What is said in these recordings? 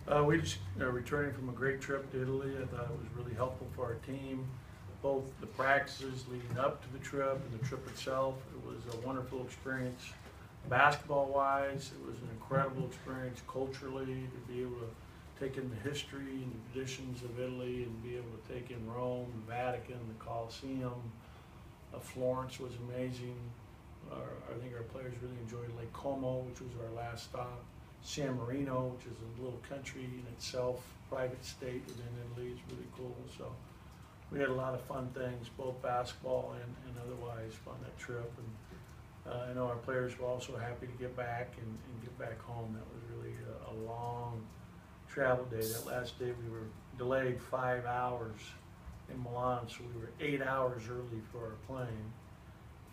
We just returning from a great trip to Italy. I thought it was really helpful for our team, both the practices leading up to the trip and the trip itself. It was a wonderful experience. Basketball-wise, it was an incredible experience culturally to be able to take in the history and the traditions of Italy and be able to take in Rome, the Vatican, the Colosseum. Florence was amazing. I think our players really enjoyed Lake Como, which was our last stop. San Marino, which is a little country in itself, private state within Italy, is really cool. So we had a lot of fun things, both basketball and otherwise on that trip. And I know our players were also happy to get back and get back home. That was really a long travel day. That last day we were delayed 5 hours in Milan, so we were 8 hours early for our plane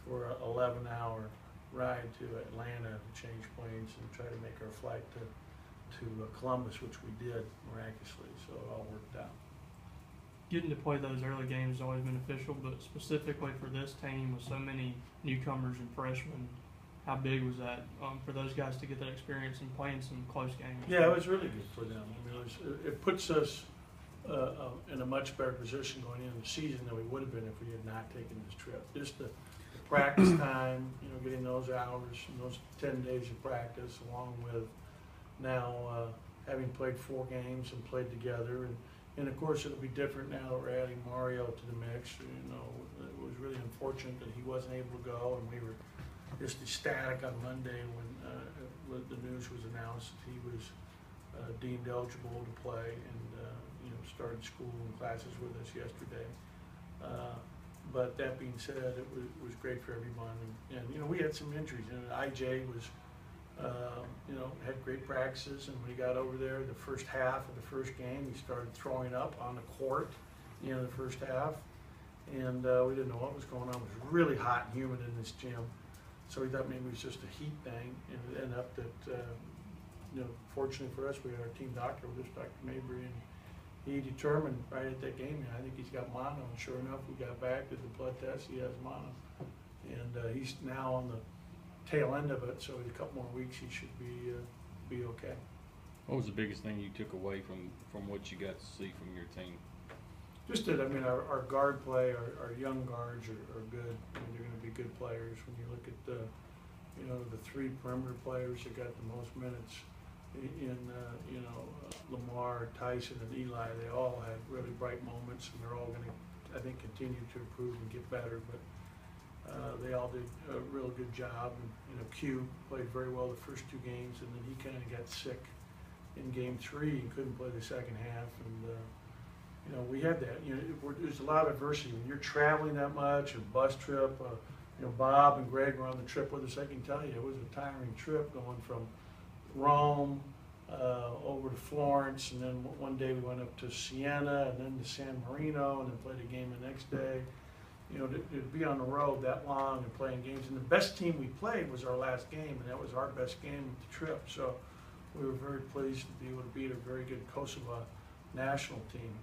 for an 11-hour ride to Atlanta to change planes and try to make our flight to Columbus, which we did miraculously, so it all worked out. Getting to play those early games has always been beneficial, but specifically for this team with so many newcomers and freshmen, how big was that for those guys to get that experience and playing some close games? Yeah, it was really good for them. I mean, it puts us in a much better position going into the season than we would have been if we had not taken this trip. Just the practice time, getting those hours and those 10 days of practice, along with now having played 4 games and played together. And of course, it'll be different now that we're adding Mario to the mix. It was really unfortunate that he wasn't able to go, and we were just ecstatic on Monday when the news was announced that he was deemed eligible to play and started school and classes with us yesterday. But that being said, it was great for everyone. And we had some injuries. IJ was, had great practices, and when he got over there, the first half of the first game, he started throwing up on the court, the first half. And we didn't know what was going on. It was really hot and humid in this gym. So we thought maybe it was just a heat thing, and it ended up that, fortunately for us, we had our team doctor with us, Dr. Mabry, and he determined right at that game, I think he's got mono, and sure enough, we got back, did the blood test, he has mono. And he's now on the tail end of it, so in a couple more weeks, he should be okay. What was the biggest thing you took away from what you got to see from your team? Just that, our guard play, our young guards are good. They're going to be good players. When you look at the 3 perimeter players that got the most minutes in Lamar, Tyson, and Eli, they all had really bright moments, and they're all going to, I think, continue to improve and get better. But they all did a real good job. And Q played very well the first 2 games, and then he kind of got sick in game 3 and couldn't play the second half. And we had that. There's a lot of adversity when you're traveling that much, a bus trip. Bob and Greg were on the trip with us. I can tell you, it was a tiring trip going from Rome over to Florence, and then one day we went up to Siena, and then to San Marino, and then played a game the next day. To be on the road that long and playing games, and the best team we played was our last game, and that was our best game of the trip. So we were very pleased to be able to beat a very good Kosovo national team,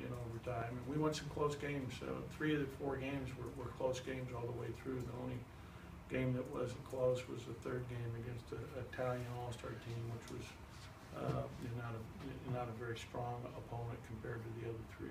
over time. And we won some close games. 3 of the 4 games were close games all the way through. The only game that wasn't close was the 3rd game against an Italian All-Star team, which was not a very strong opponent compared to the other 3.